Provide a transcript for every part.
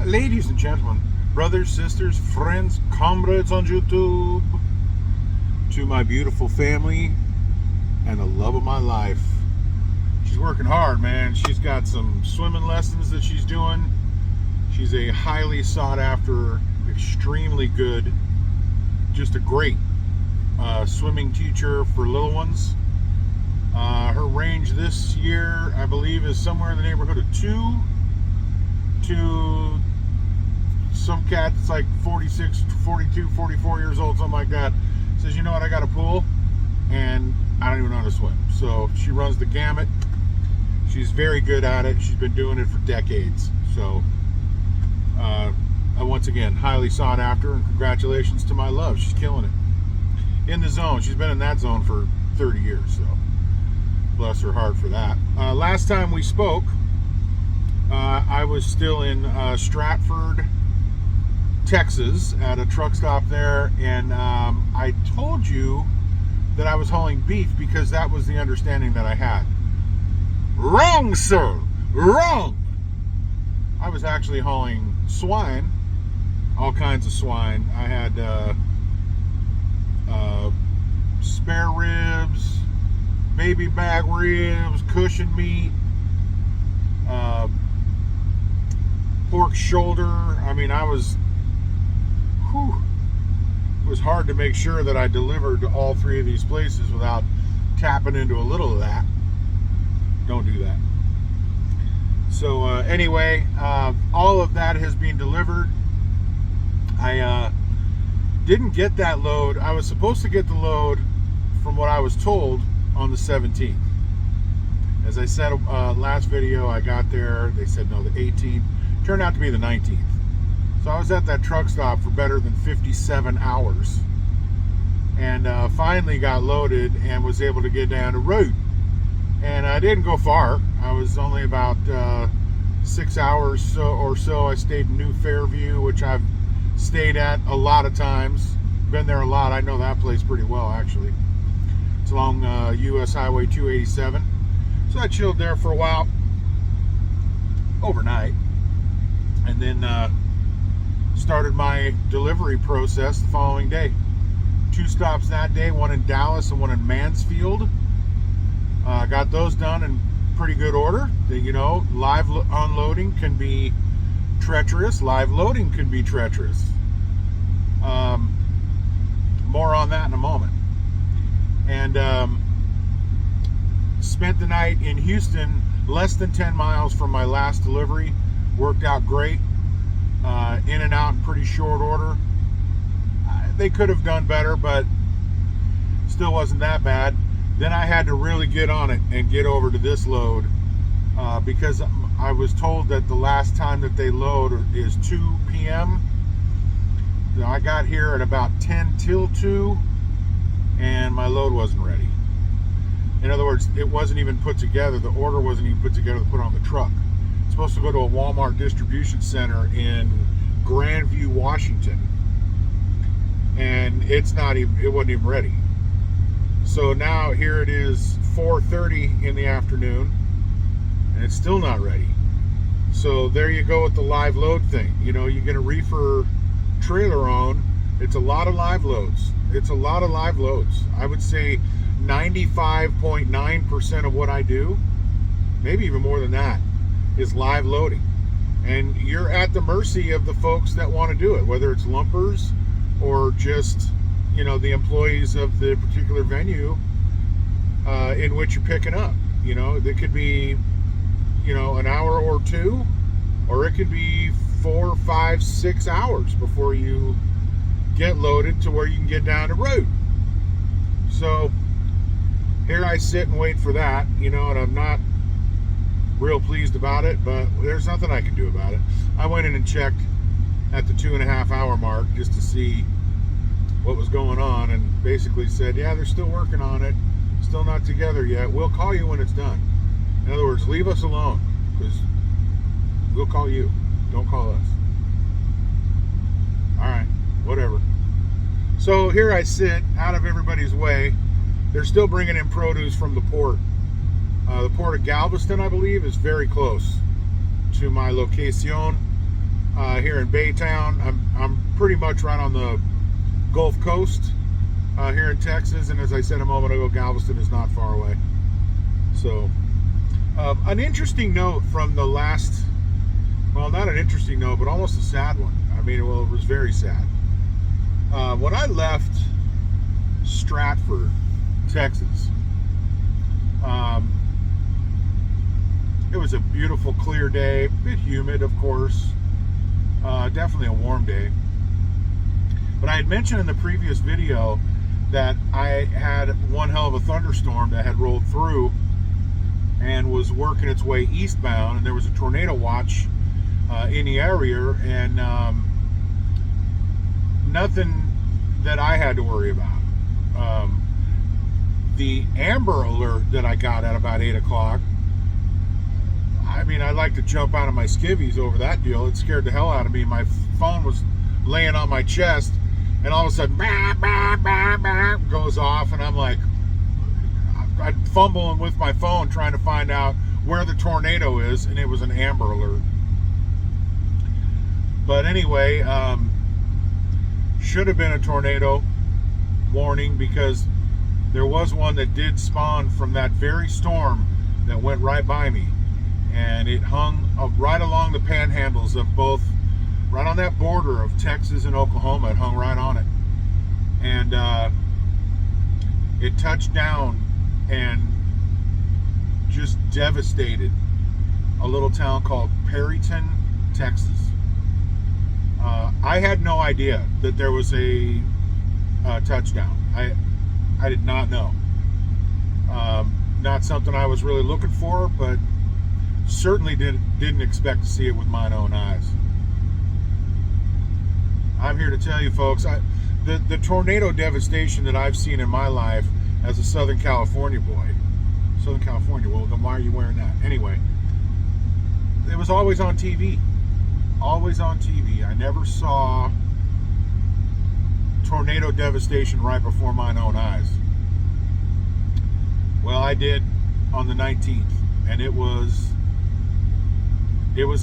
Ladies and gentlemen, brothers, sisters, friends, comrades on YouTube, to my beautiful family and the love of my life. She's working hard, man. She's got some swimming lessons that she's doing. She's a highly sought after, extremely good, just a great swimming teacher for little ones. Her range this year, I believe, is somewhere in the neighborhood of 2 to some cat that's like 46, 42, 44 years old, something like that. Says, you know what, I got a pool and I don't even know how to swim. So she runs the gamut. She's very good at it. She's been doing it for decades. So once again, highly sought after, and congratulations to my love. She's killing it. In the zone. She's been in that zone for 30 years. So bless her heart for that. Last time we spoke, I was still in Stratford, Texas, at a truck stop there, and I told you that I was hauling beef because that was the understanding that I had. Wrong, sir! Wrong! I was actually hauling swine, all kinds of swine. I had spare ribs, baby back ribs, cushion meat, pork shoulder. I mean, it was hard to make sure that I delivered to all three of these places without tapping into a little of that. Don't do that. So anyway, all of that has been delivered. I didn't get that load. I was supposed to get the load, from what I was told, on the 17th. As I said last video, I got there. They said no, the 18th. Turned out to be the 19th. So I was at that truck stop for better than 57 hours. And finally got loaded and was able to get down the road. And I didn't go far. I was only about 6 hours or so. I stayed in New Fairview, which I've stayed at a lot of times. Been there a lot. I know that place pretty well, actually. It's along US Highway 287. So I chilled there for a while, overnight, and then started my delivery process the following day. 2 stops that day, one in Dallas and one in Mansfield. Got those done in pretty good order. You know, live unloading can be treacherous. Live loading can be treacherous. More on that in a moment. And spent the night in Houston, less than 10 miles from my last delivery. Worked out great. In and out in pretty short order. They could have done better, but still wasn't that bad. Then I had to really get on it and get over to this load because I was told that the last time that they load is 2 p.m. Now, I got here at about 10 till 2 and my load wasn't ready. In other words, it wasn't even put together. The order wasn't even put together to put on the truck. It's supposed to go to a Walmart distribution center in Grandview, Washington. And it wasn't even ready. So now here it is 4:30 in the afternoon and it's still not ready. So there you go with the live load thing. You know, you get a reefer trailer on, it's a lot of live loads. It's a lot of live loads. I would say 95.9% of what I do, maybe even more than that, is live loading. And you're at the mercy of the folks that want to do it, whether it's lumpers or just, you know, the employees of the particular venue in which you're picking up. You know, it could be, you know, an hour or two, or it could be 4, 5, 6 hours before you get loaded to where you can get down the road. So here I sit and wait for that, you know, and I'm not real pleased about it, but there's nothing I can do about it. I went in and checked at the 2.5 hour mark just to see what was going on, and basically said, yeah, they're still working on it, still not together yet. We'll call you when it's done. In other words, leave us alone, because we'll call you. Don't call us. All right, whatever. So here I sit, out of everybody's way. They're still bringing in produce from the port. The port of Galveston, I believe, is very close to my location. here in Baytown. I'm pretty much right on the Gulf Coast here in Texas, and as I said a moment ago, Galveston is not far away. So, an interesting note from the last, well, not an interesting note, but almost a sad one. I mean, well, it was very sad. When I left Stratford, Texas, it was a beautiful, clear day, a bit humid, of course, definitely a warm day. But I had mentioned in the previous video that I had one hell of a thunderstorm that had rolled through and was working its way eastbound, and there was a tornado watch in the area, and nothing that I had to worry about. The Amber Alert that I got at about 8 o'clock, I mean, I'd like to jump out of my skivvies over that deal. It scared the hell out of me. My phone was laying on my chest, and all of a sudden, bah, bah, bah, bah, goes off, and I'm like, I'm fumbling with my phone trying to find out where the tornado is, and it was an Amber Alert. But anyway, should have been a tornado warning, because there was one that did spawn from that very storm that went right by me, and it hung right along the panhandles of both, right on that border of Texas and Oklahoma. It hung right on it, and it touched down and just devastated a little town called Perryton, Texas. I had no idea that there was a touchdown. I did not know. Not something I was really looking for, but certainly didn't expect to see it with my own eyes. I'm here to tell you, folks, the tornado devastation that I've seen in my life as a Southern California boy. Southern California, well, then why are you wearing that? Anyway, it was always on TV. Always on TV. I never saw tornado devastation right before my own eyes. Well, I did on the 19th, and it was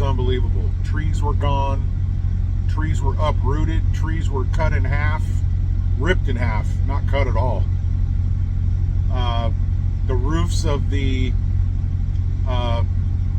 unbelievable. Trees were gone. Trees were uprooted. Trees were cut in half, ripped in half, not cut at all. The roofs of the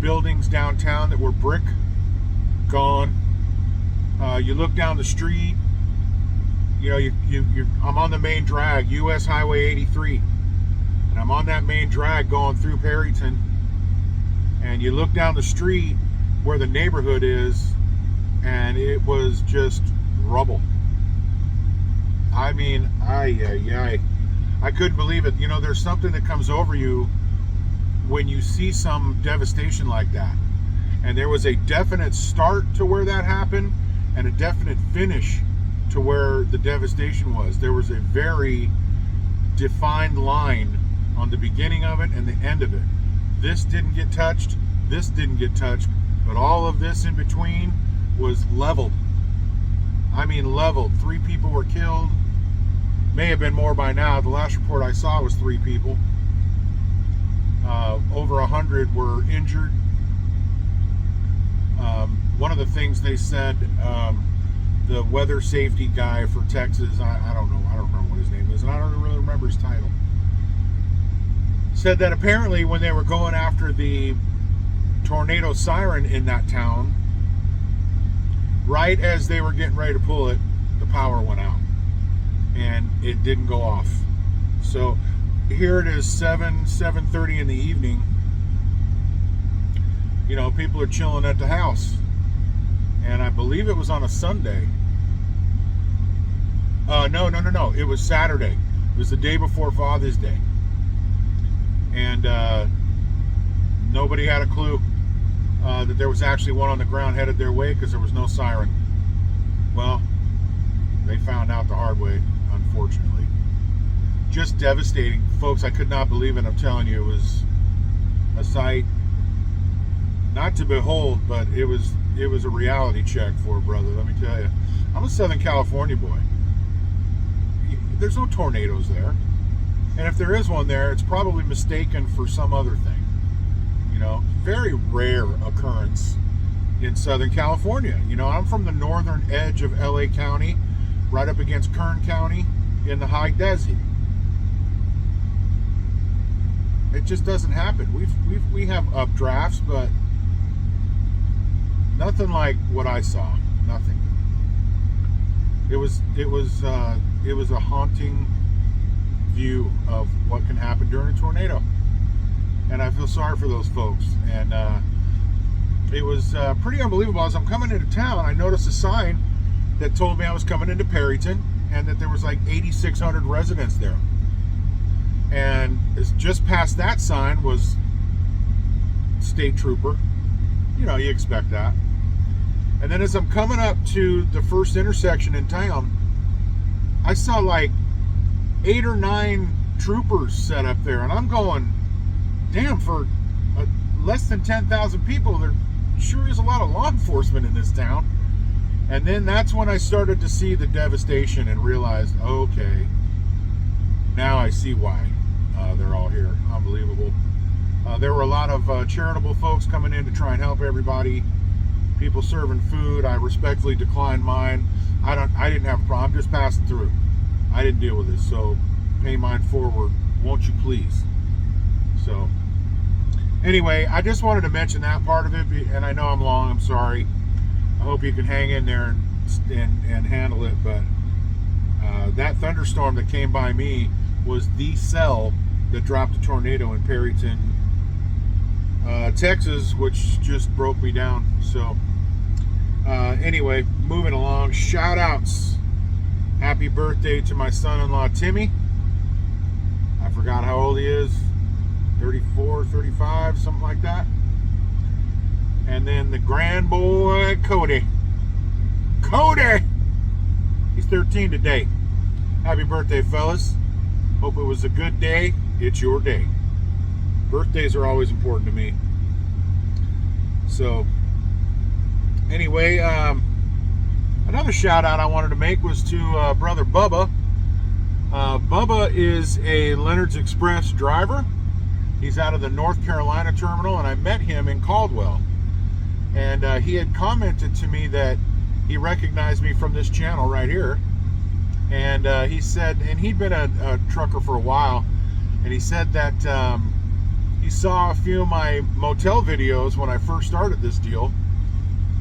buildings downtown that were brick, gone. You look down the street, you know, I'm on the main drag, US Highway 83, and I'm on that main drag going through Perryton, and you look down the street where the neighborhood is, and it was just rubble. I mean, I couldn't believe it. You know, there's something that comes over you when you see some devastation like that. And there was a definite start to where that happened, and a definite finish to where the devastation was. There was a very defined line on the beginning of it and the end of it. This didn't get touched, this didn't get touched, but all of this in between was leveled. I mean, leveled. 3 people were killed. May have been more by now. The last report I saw was 3 people. Over 100 were injured. One of the things they said, the weather safety guy for Texas, I don't remember what his name is, and I don't really remember his title, said that apparently when they were going after the tornado siren in that town, right as they were getting ready to pull it, the power went out and it didn't go off. So here it is, 7:30 in the evening. You know, people are chilling at the house, and I believe it was on a Sunday. No, it was Saturday. It was the day before Father's Day, and nobody had a clue that there was actually one on the ground headed their way, because there was no siren. Well, they found out the hard way, unfortunately. Just devastating, folks. I could not believe it. I'm telling you, it was a sight not to behold, but it was a reality check for a brother, let me tell you. I'm a Southern California boy. There's no tornadoes there, and if there is one there, it's probably mistaken for some other thing. You know, very rare occurrence in Southern California. You know, I'm from the northern edge of LA County, right up against Kern County in the high desert. It just doesn't happen. We have updrafts, but nothing like what I saw. Nothing. It was a haunting view of what can happen during a tornado, and I feel sorry for those folks. And it was pretty unbelievable. As I'm coming into town, I noticed a sign that told me I was coming into Perryton, and that there was like 8,600 residents there. And just past that sign was state trooper. You know, you expect that. And then as I'm coming up to the first intersection in town, I saw like 8 or 9 troopers set up there, and I'm going, damn, for less than 10,000 people, there sure is a lot of law enforcement in this town. And then that's when I started to see the devastation and realized, okay, now I see why they're all here. Unbelievable. There were a lot of charitable folks coming in to try and help everybody. People serving food. I respectfully declined mine. I didn't have a problem. I'm just passing through. I didn't deal with this, so pay mine forward, won't you please? So anyway, I just wanted to mention that part of it, and I know I'm long. I'm sorry. I hope you can hang in there and handle it. But that thunderstorm that came by me was the cell that dropped a tornado in Perryton, Texas, which just broke me down. So anyway, moving along. Shout outs. Happy birthday to my son-in-law Timmy. I forgot how old he is. 34, 35, something like that. And then the grand boy Cody. He's 13 today. Happy birthday, fellas. Hope it was a good day. It's your day. Birthdays are always important to me. So anyway, another shout out I wanted to make was to brother Bubba. Bubba is a Leonard's Express driver. He's out of the North Carolina terminal, and I met him in Caldwell. And he had commented to me that he recognized me from this channel right here. And he said, and he'd been a trucker for a while, and he said that he saw a few of my motel videos when I first started this deal,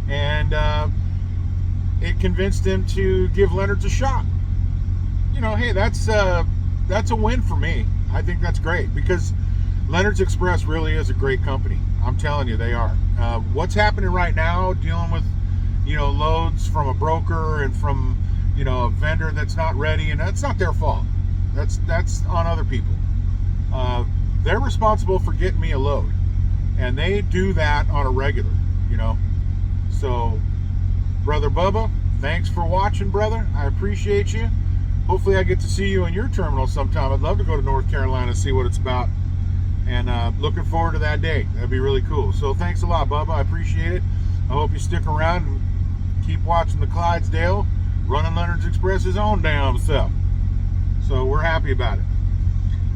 and it convinced him to give Leonard's a shot. You know, hey, that's a win for me. I think that's great, because Leonard's Express really is a great company. I'm telling you, they are. What's happening right now, dealing with, you know, loads from a broker and from, you know, a vendor that's not ready, and that's not their fault. That's on other people. They're responsible for getting me a load, and they do that on a regular, you know. So, brother Bubba, thanks for watching, brother. I appreciate you. Hopefully I get to see you in your terminal sometime. I'd love to go to North Carolina and see what it's about. And looking forward to that day. That'd be really cool. So thanks a lot, Bubba. I appreciate it. I hope you stick around and keep watching the Clydesdale, running Leonard's Express his own damn self. So we're happy about it.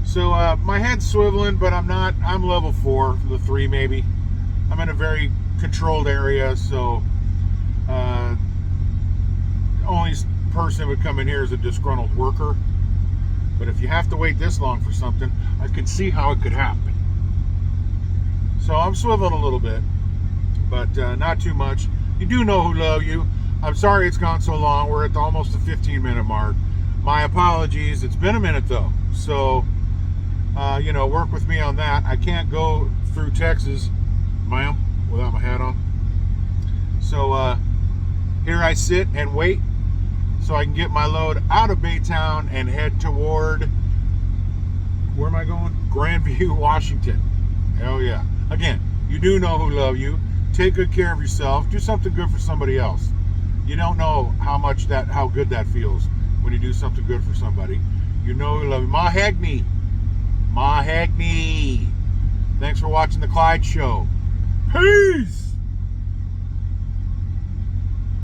So my head's swiveling, but I'm not. I'm level 4, the 3 maybe. I'm in a very controlled area, so only person that would come in here is a disgruntled worker. But if you have to wait this long for something, I can see how it could happen. So I'm swiveling a little bit, but not too much. You do know who love you. I'm sorry it's gone so long. We're at almost the 15-minute mark. My apologies. It's been a minute though. So, you know, work with me on that. I can't go through Texas, ma'am, without my hat on. So here I sit and wait so I can get my load out of Baytown and head toward, where am I going? Grandview, Washington. Hell yeah. Again, you do know who love you. Take good care of yourself. Do something good for somebody else. You don't know how good that feels when you do something good for somebody. You know who love you. Mahagni. Thanks for watching the Clyde Show. Peace.